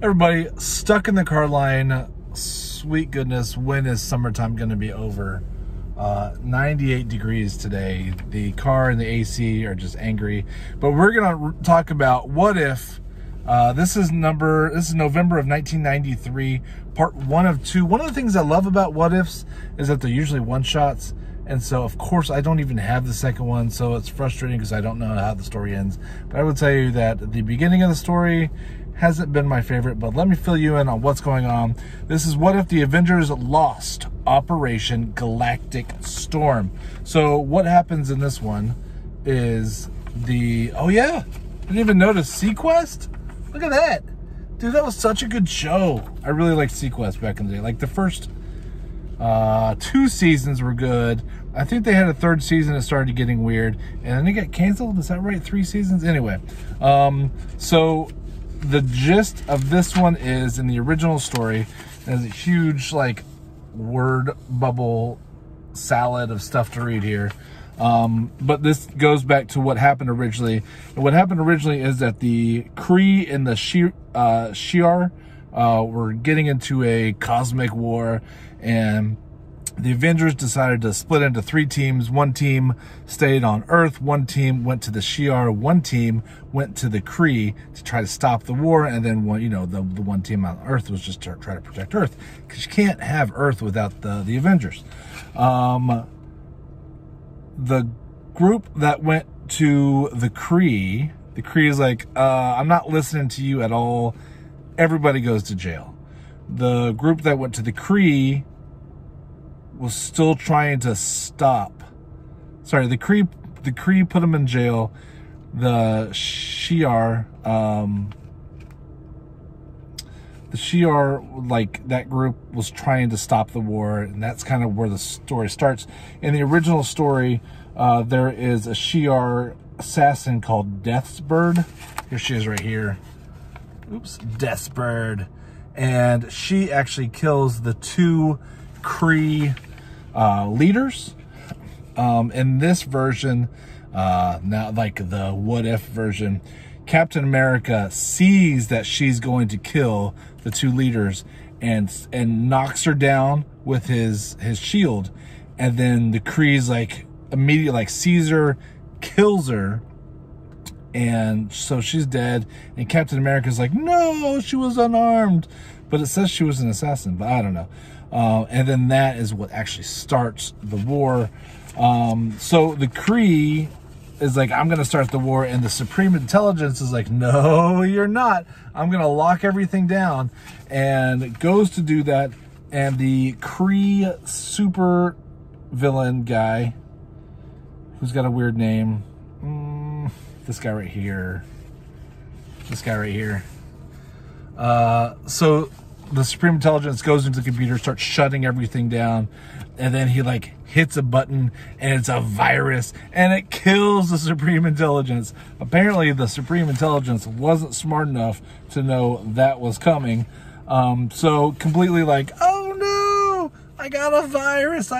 Everybody, stuck in the car line. Sweet goodness, when is summertime going to be over? 98 degrees today. The car and the AC are just angry. But we're going to talk about what if. This is November of 1993, part 1 of 2. One of the things I love about what ifs is that they're usually one-shots. And so, of course, I don't even have the second one, so it's frustrating because I don't know how the story ends. But I will tell you that the beginning of the story hasn't been my favorite, but let me fill you in on what's going on. This is what if the Avengers lost Operation Galactic Storm. So what happens in this one is oh yeah, I didn't even notice Sequest. Look at that. Dude, that was such a good show. I really liked Sequest back in the day. Like the first 2 seasons were good. I think they had a 3rd season that started getting weird, and then it got canceled. Is that right? 3 seasons? Anyway, so the gist of this one is, in the original story, there's a huge like word bubble salad of stuff to read here. But this goes back to what happened originally. And what happened originally is that the Kree and the Shi'ar were getting into a cosmic war, and the Avengers decided to split into 3 teams. 1 team stayed on Earth, 1 team went to the Shi'ar, 1 team went to the Kree to try to stop the war, and then one, the 1 team on Earth was just to try to protect Earth, because you can't have Earth without the Avengers. The group that went to the Kree is like, I'm not listening to you at all. Everybody goes to jail. The group that went to the Kree was still trying to stop. Sorry, the Kree put them in jail. The Shi'ar, like, that group was trying to stop the war, and that's kind of where the story starts. In the original story, there is a Shi'ar assassin called Death's Bird. Here she is right here. Oops, Death's Bird. And she actually kills the 2 Kree leaders. In this version, now like the what if version, Captain America sees that she's going to kill the 2 leaders and knocks her down with his shield, and then the Kree's like immediately like sees her, kills her, and so she's dead, and Captain America's like, no, she was unarmed, but it says she was an assassin, but I don't know. And then that is what actually starts the war. So the Kree is like, I'm going to start the war, and the Supreme Intelligence is like, no, you're not. I'm going to lock everything down, and goes to do that, and the Kree super villain guy, who's got a weird name, this guy right here, so the Supreme Intelligence goes into the computer, starts shutting everything down, and then he like hits a button, and it's a virus, and it kills the Supreme Intelligence. Apparently the Supreme Intelligence wasn't smart enough to know that was coming. So completely like, oh no, I got a virus.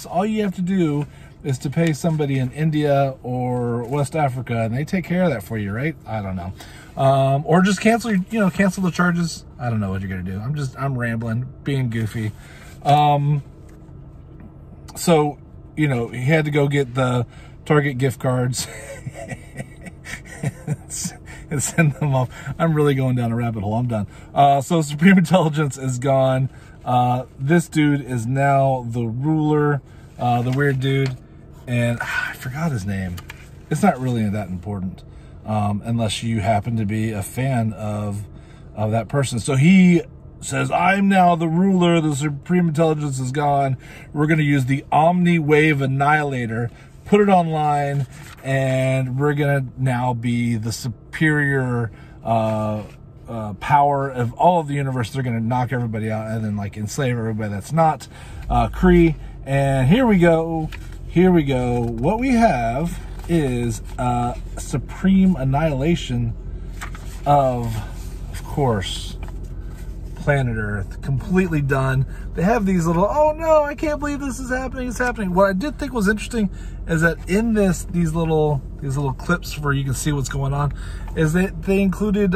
All you have to do is to pay somebody in India or West Africa, and they take care of that for you, right? I don't know. Or just cancel the charges. I don't know what you're gonna do. I'm rambling, being goofy. So, he had to go get the Target gift cards and send them off. I'm really going down a rabbit hole. I'm done. So Supreme Intelligence is gone. This dude is now the ruler, the weird dude, and I forgot his name. It's not really that important, unless you happen to be a fan of that person. So he says, I'm now the ruler, the Supreme Intelligence is gone. We're going to use the Omni Wave Annihilator, put it online, and we're going to now be the superior power of all of the universe. They're going to knock everybody out and then like enslave everybody that's not Kree. And here we go. What we have is supreme annihilation of course, planet Earth, completely done. They have these little, oh no, I can't believe this is happening, it's happening. What I did think was interesting is that in these little clips where you can see what's going on, is that they included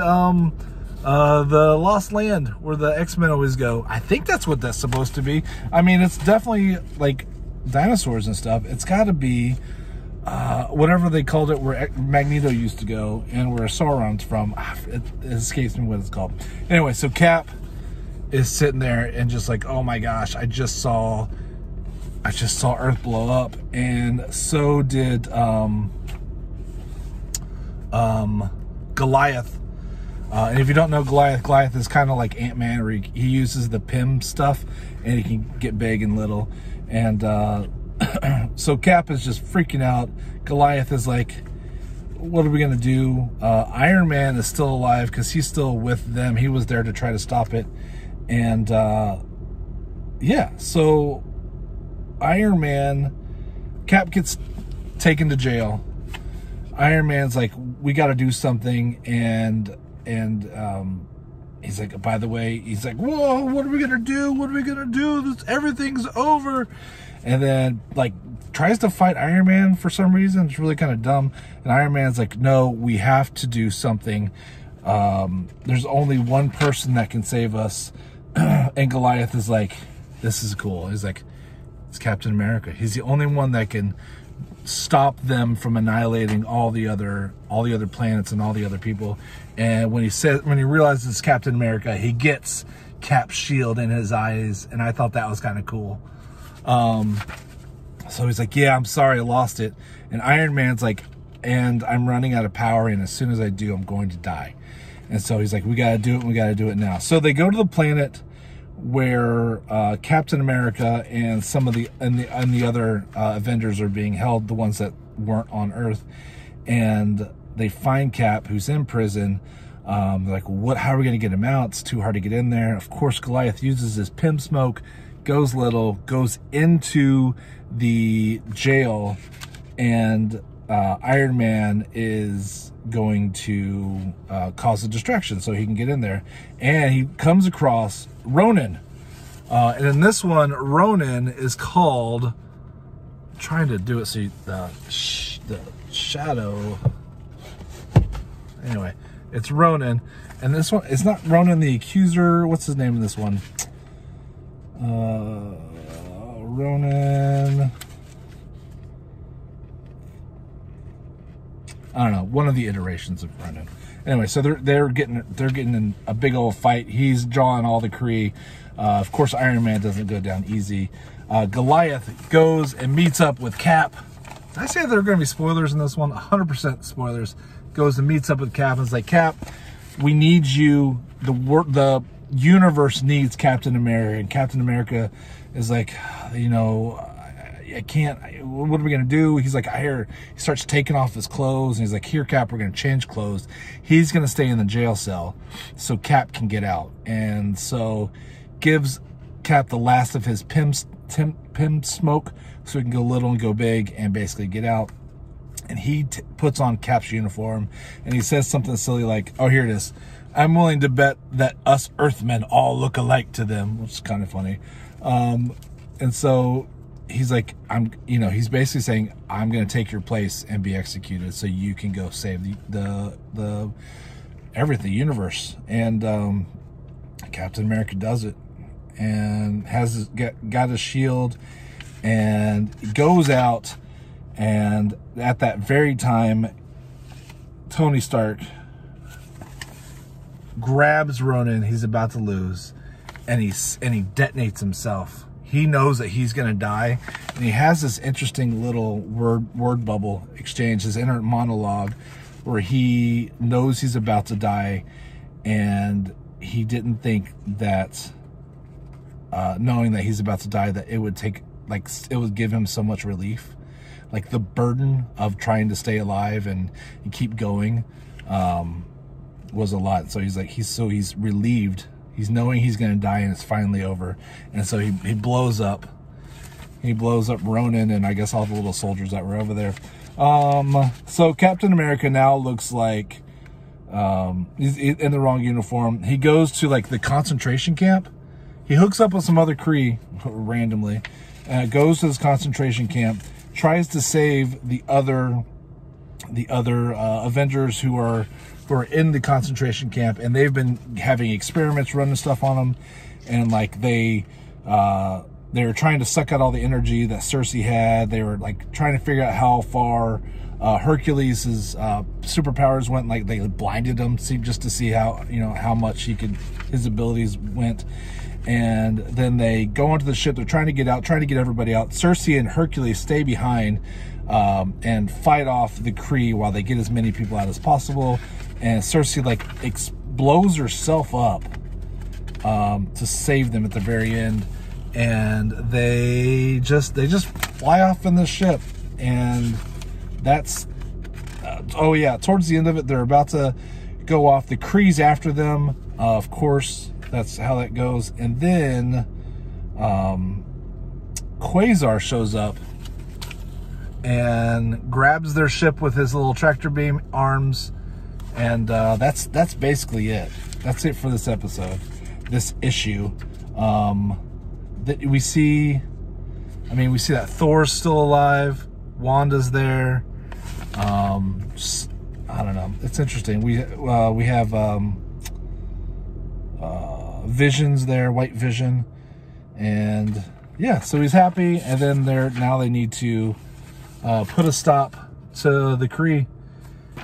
The Lost Land, where the X-Men always go. I think that's what that's supposed to be. I mean, it's definitely like dinosaurs and stuff. It's got to be whatever they called it, where Magneto used to go, and where Sauron's from. It escapes me what it's called. Anyway, so Cap is sitting there and just like, oh my gosh, I just saw Earth blow up, and so did Goliath. And if you don't know Goliath is kind of like Ant-Man, where he uses the Pym stuff, and he can get big and little. And so Cap is just freaking out. Goliath is like, what are we going to do? Iron Man is still alive because he's still with them. He was there to try to stop it. And yeah, so Iron Man, Cap gets taken to jail. Iron Man's like, we got to do something. And he's like, by the way, he's like, whoa, what are we going to do? What are we going to do? Everything's over. And then, like, tries to fight Iron Man for some reason. It's really kind of dumb. And Iron Man's like, no, we have to do something. There's only one person that can save us. And Goliath is like, this is cool. He's like, it's Captain America. He's the only one that can stop them from annihilating all the other planets and all the other people. And when he realizes it's Captain America, he gets Cap's shield in his eyes, and I thought that was kind of cool. So he's like, yeah, I'm sorry, I lost it. And Iron Man's like, and I'm running out of power, and as soon as I do, I'm going to die. And so he's like, we got to do it, and we got to do it now. So they go to the planet where Captain America and some of the other Avengers are being held, the ones that weren't on Earth, and they find Cap, who's in prison. They're like, what? How are we going to get him out? It's too hard to get in there. Of course, Goliath uses his Pym smoke, goes into the jail, and Iron Man is going to cause a distraction so he can get in there. And he comes across Ronan. And in this one, Ronan is called, I'm trying to do it so the shadow. Anyway, it's Ronan. And this one, it's not Ronan the Accuser. What's his name in this one? Ronan. I don't know, one of the iterations of Ronan. Anyway, so they're getting in a big old fight. He's drawing all the Kree. Of course, Iron Man doesn't go down easy. Goliath goes and meets up with Cap. Did I say there are going to be spoilers in this one? 100% spoilers. Goes and meets up with Cap and is like, Cap, we need you. The universe needs Captain America. And Captain America is like, you know, I can't, what are we going to do? He's like, he starts taking off his clothes, and he's like, here, Cap, we're going to change clothes. He's going to stay in the jail cell so Cap can get out. And so gives Cap the last of his Pym smoke so he can go little and go big and basically get out. And he puts on Cap's uniform, and he says something silly like, oh, here it is. I'm willing to bet that us Earthmen all look alike to them, which is kind of funny. And so he's like, he's basically saying, I'm going to take your place and be executed so you can go save the everything, the universe. And Captain America does it and has got a shield and goes out. And at that very time, Tony Stark grabs Ronan. He's about to lose, and he detonates himself. He knows that he's going to die, and he has this interesting little word bubble exchange, his inner monologue, where he knows he's about to die, and he didn't think that knowing that he's about to die, that it would give him so much relief. Like the burden of trying to stay alive and keep going was a lot. So he's like, he's relieved. He's knowing he's going to die and it's finally over. And so he blows up. He blows up Ronan and I guess all the little soldiers that were over there. So Captain America now looks like he's in the wrong uniform. He goes to like the concentration camp. He hooks up with some other Kree randomly. Goes to this concentration camp. Tries to save the other other Avengers who are in the concentration camp, and they've been having experiments running stuff on them, and like they were trying to suck out all the energy that Cersei had. They were like trying to figure out how far Hercules' superpowers went. Like they blinded him just to see how, you know, how much his abilities went. And then they go onto the ship. They're trying to get out, trying to get everybody out. Cersei and Hercules stay behind and fight off the Kree while they get as many people out as possible. And Cersei like blows herself up to save them at the very end. And they just fly off in the ship. And that's oh yeah, towards the end of it, they're about to go off. The Kree's after them, of course. That's how that goes. And then Quasar shows up and grabs their ship with his little tractor beam arms, and that's basically it. That's it for this episode, this issue. That we see that Thor's still alive, Wanda's there. I don't know. It's interesting. We have Vision's there, White Vision, and yeah, so he's happy. And then now they need to put a stop to the Kree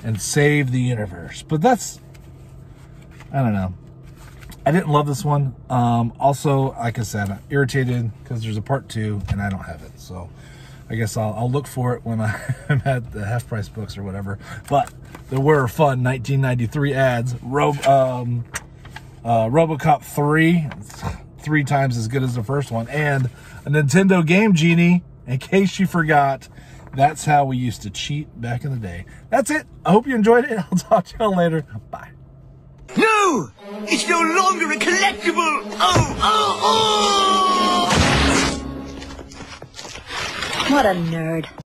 and save the universe. But that's, I don't know. I didn't love this one. Also, like I said, I'm irritated because there's a part 2 and I don't have it. So I guess I'll look for it when I'm at the Half Price Books or whatever. But there were fun 1993 ads. RoboCop 3 times as good as the first one, and a Nintendo Game Genie, in case you forgot. That's how we used to cheat back in the day. That's it. I hope you enjoyed it. I'll talk to y'all later. Bye. No! It's no longer a collectible! Oh! What a nerd.